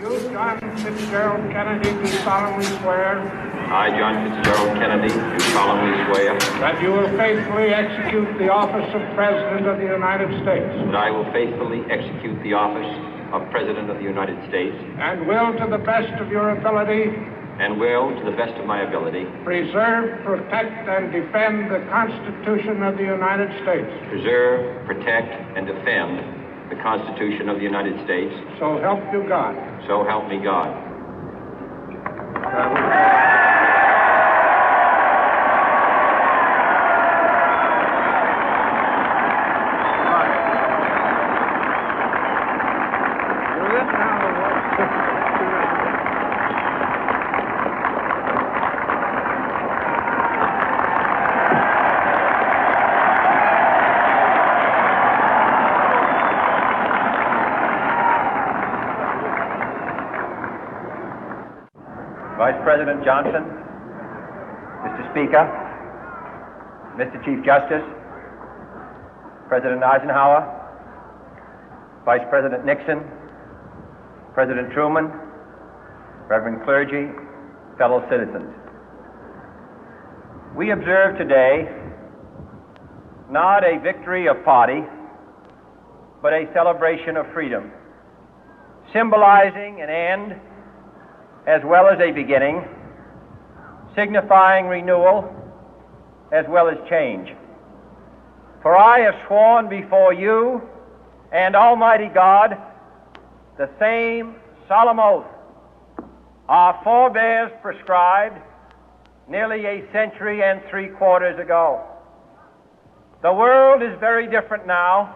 You, John Fitzgerald Kennedy, do solemnly swear I, John Fitzgerald Kennedy, do solemnly swear that you will faithfully execute the office of President of the United States that I will faithfully execute the office of President of the United States and will, to the best of your ability, and will, to the best of my ability, preserve, protect, and defend the Constitution of the United States. preserve, protect, and defend the Constitution of the United States. So help you God. So help me God. Vice President Johnson, Mr. Speaker, Mr. Chief Justice, President Eisenhower, Vice President Nixon, President Truman, Reverend clergy, fellow citizens. We observe today not a victory of party, but a celebration of freedom, symbolizing an end as well as a beginning, signifying renewal as well as change. For I have sworn before you and Almighty God the same solemn oath our forebears prescribed nearly a century and 3/4 ago. The world is very different now,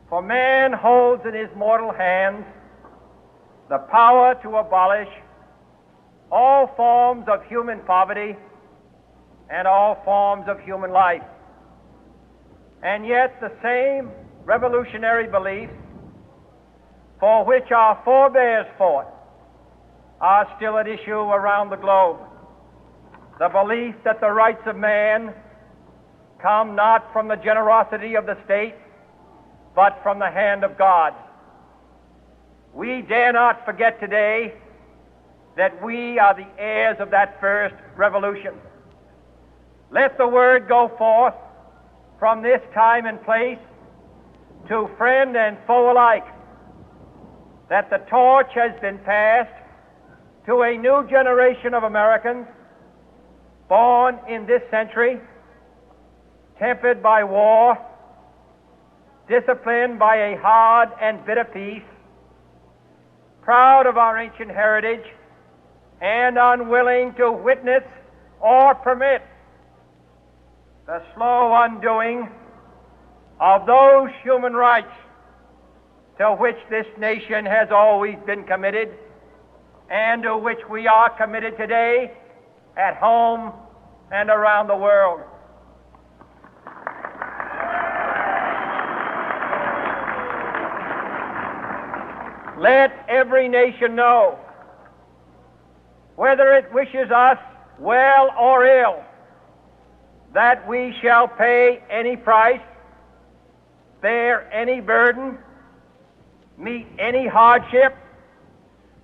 for man holds in his mortal hands the power to abolish all forms of human poverty and all forms of human life. And yet the same revolutionary beliefs for which our forebears fought are still at issue around the globe. The belief that the rights of man come not from the generosity of the state, but from the hand of God. We dare not forget today that we are the heirs of that first revolution. Let the word go forth from this time and place to friend and foe alike that the torch has been passed to a new generation of Americans born in this century, tempered by war, disciplined by a hard and bitter peace, proud of our ancient heritage, and unwilling to witness or permit the slow undoing of those human rights to which this nation has always been committed and to which we are committed today at home and around the world. Let every nation know, whether it wishes us well or ill, that we shall pay any price, bear any burden, meet any hardship,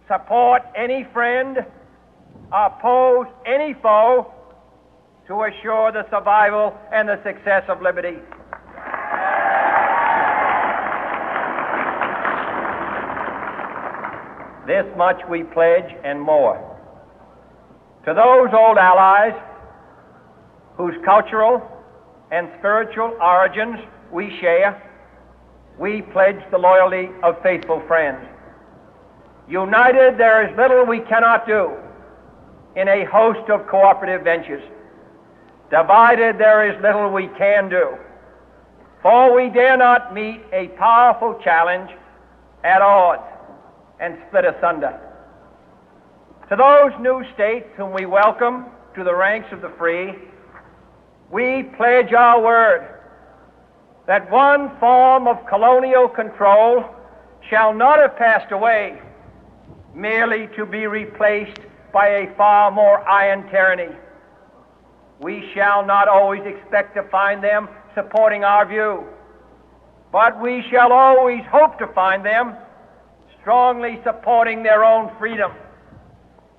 support any friend, oppose any foe to assure the survival and the success of liberty. This much we pledge and more. To those old allies whose cultural and spiritual origins we share, we pledge the loyalty of faithful friends. United, there is little we cannot do in a host of cooperative ventures. Divided, there is little we can do, for we dare not meet a powerful challenge at odds and split asunder. To those new states whom we welcome to the ranks of the free, we pledge our word that one form of colonial control shall not have passed away merely to be replaced by a far more iron tyranny. We shall not always expect to find them supporting our view, but we shall always hope to find them strongly supporting their own freedom,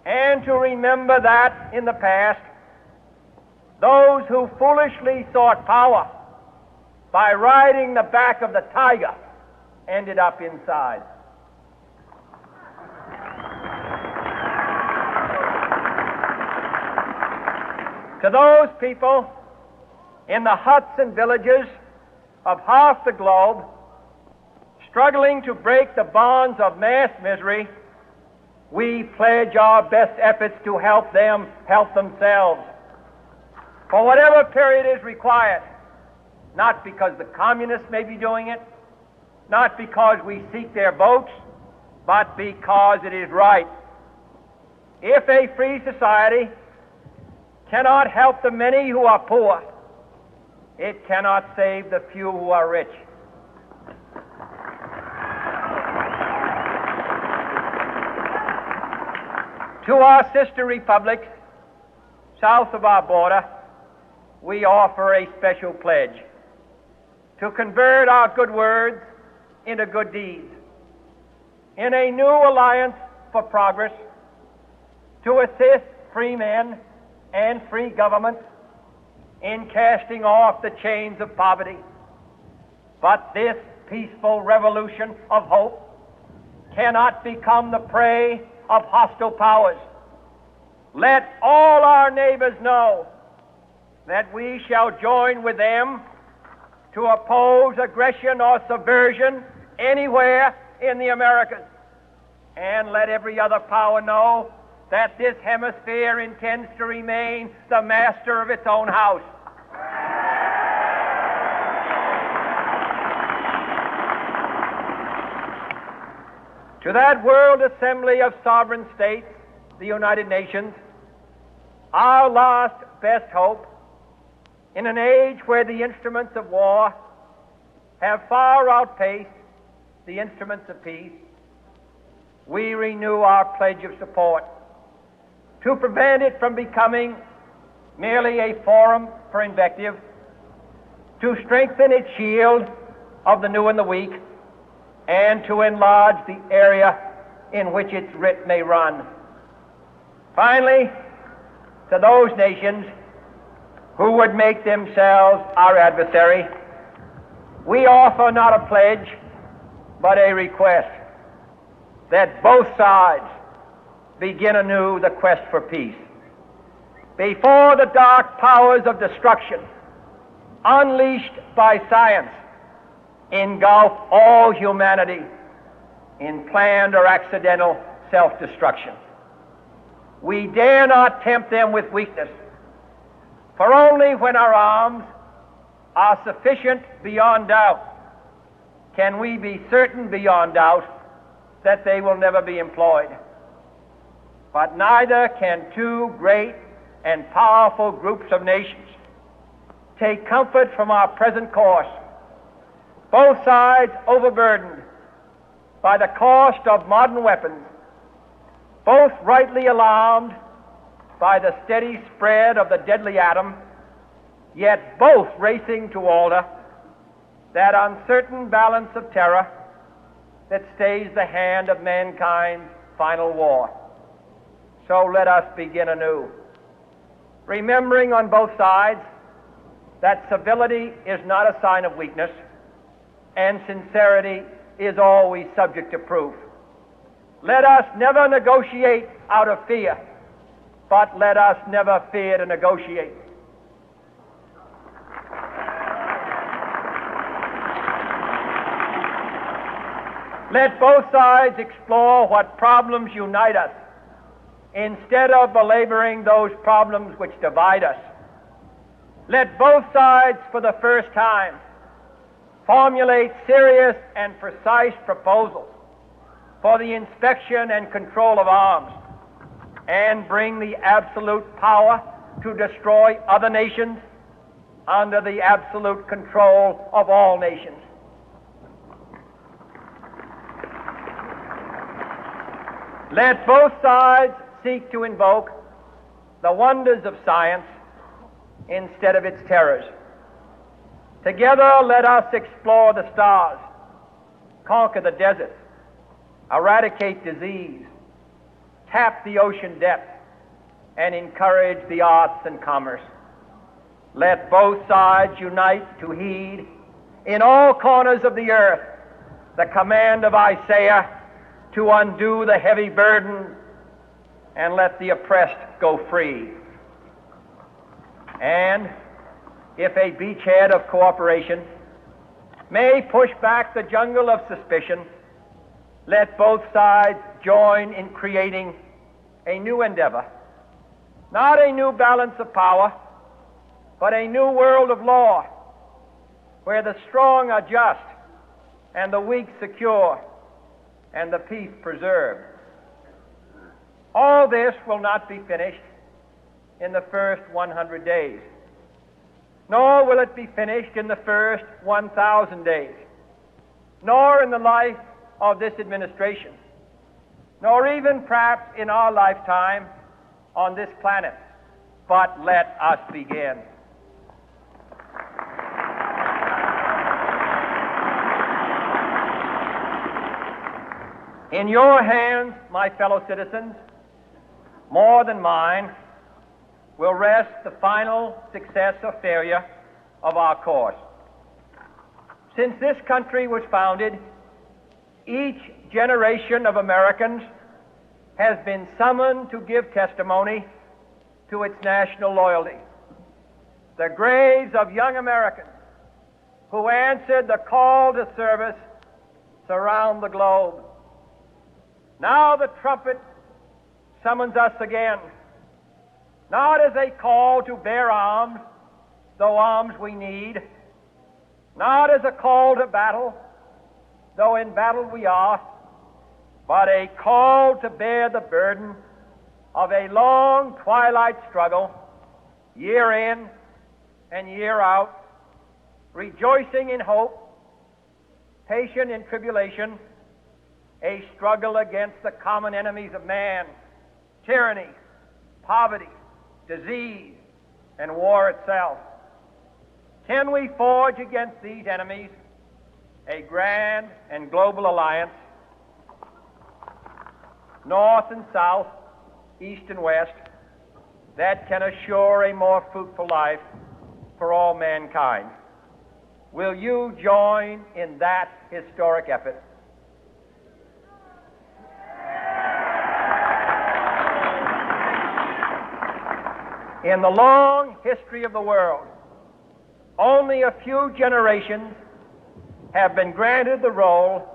and to remember that in the past, those who foolishly sought power by riding the back of the tiger ended up inside. To those people in the huts and villages of half the globe struggling to break the bonds of mass misery, we pledge our best efforts to help them help themselves for whatever period is required, not because the communists may be doing it, not because we seek their votes, but because it is right. If a free society cannot help the many who are poor, it cannot save the few who are rich. To our sister republics south of our border, we offer a special pledge to convert our good words into good deeds, in a new alliance for progress, to assist free men and free governments in casting off the chains of poverty. But this peaceful revolution of hope cannot become the prey of hostile powers. Let all our neighbors know that we shall join with them to oppose aggression or subversion anywhere in the Americas. And let every other power know that this hemisphere intends to remain the master of its own house. To that World Assembly of Sovereign States, the United Nations, our last best hope, in an age where the instruments of war have far outpaced the instruments of peace, we renew our pledge of support to prevent it from becoming merely a forum for invective, to strengthen its shield of the new and the weak, and to enlarge the area in which its writ may run. Finally, to those nations who would make themselves our adversary, we offer not a pledge, but a request that both sides begin anew the quest for peace. Before the dark powers of destruction, unleashed by science, engulf all humanity in planned or accidental self-destruction, we dare not tempt them with weakness, for only when our arms are sufficient beyond doubt can we be certain beyond doubt that they will never be employed. But neither can two great and powerful groups of nations take comfort from our present course, both sides overburdened by the cost of modern weapons, both rightly alarmed by the steady spread of the deadly atom, yet both racing to alter that uncertain balance of terror that stays the hand of mankind's final war. So let us begin anew, remembering on both sides that civility is not a sign of weakness, and sincerity is always subject to proof. Let us never negotiate out of fear, but let us never fear to negotiate. Let both sides explore what problems unite us, instead of belaboring those problems which divide us. Let both sides, for the first time, formulate serious and precise proposals for the inspection and control of arms, and bring the absolute power to destroy other nations under the absolute control of all nations. Let both sides seek to invoke the wonders of science instead of its terrors. Together, let us explore the stars, conquer the deserts, eradicate disease, tap the ocean depth, and encourage the arts and commerce. Let both sides unite to heed in all corners of the earth the command of Isaiah to undo the heavy burden and let the oppressed go free. And if a beachhead of cooperation may push back the jungle of suspicion, let both sides join in creating a new endeavor, not a new balance of power, but a new world of law, where the strong are just and the weak secure and the peace preserved. All this will not be finished in the first 100 days, nor will it be finished in the first 1,000 days, nor in the life of this administration, nor even perhaps in our lifetime on this planet. But let us begin. In your hands, my fellow citizens, more than mine, will rest the final success or failure of our course. Since this country was founded, each generation of Americans has been summoned to give testimony to its national loyalty. The graves of young Americans who answered the call to service surround the globe. Now the trumpet summons us again, not as a call to bear arms, though arms we need, not as a call to battle, though in battle we are, but a call to bear the burden of a long twilight struggle, year in and year out, rejoicing in hope, patient in tribulation, a struggle against the common enemies of man, tyranny, poverty, disease, and war itself. Can we forge against these enemies a grand and global alliance, north and south, east and west, that can assure a more fruitful life for all mankind? Will you join in that historic effort? In the long history of the world, only a few generations have been granted the role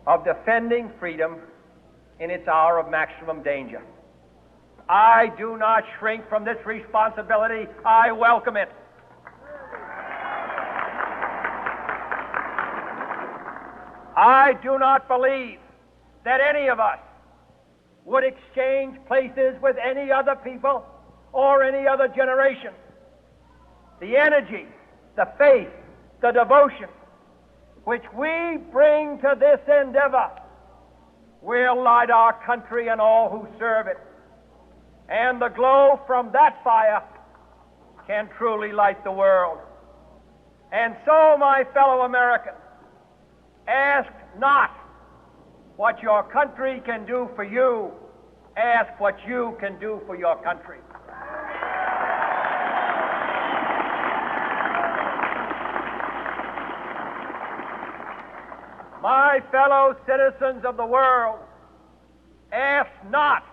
of defending freedom in its hour of maximum danger. I do not shrink from this responsibility. I welcome it. I do not believe that any of us would exchange places with any other people or any other generation. The energy, the faith, the devotion which we bring to this endeavor will light our country and all who serve it. And the glow from that fire can truly light the world. And so, my fellow Americans, ask not what your country can do for you, ask what you can do for your country. My fellow citizens of the world, ask not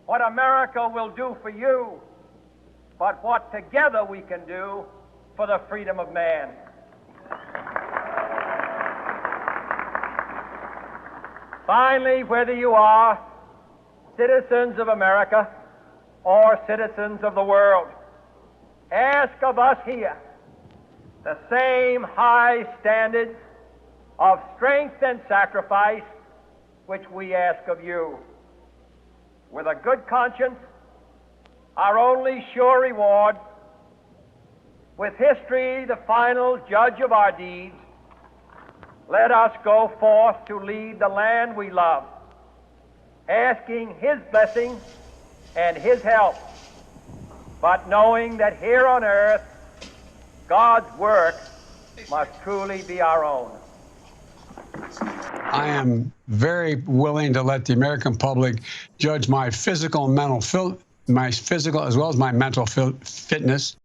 what America will do for you, but what together we can do for the freedom of man. Finally, whether you are citizens of America or citizens of the world, ask of us here the same high standards of strength and sacrifice which we ask of you. With a good conscience, our only sure reward, with history the final judge of our deeds, let us go forth to lead the land we love, asking His blessing and His help, but knowing that here on earth, God's work must truly be our own. I am very willing to let the American public judge my physical and mental my physical as well as my mental fitness.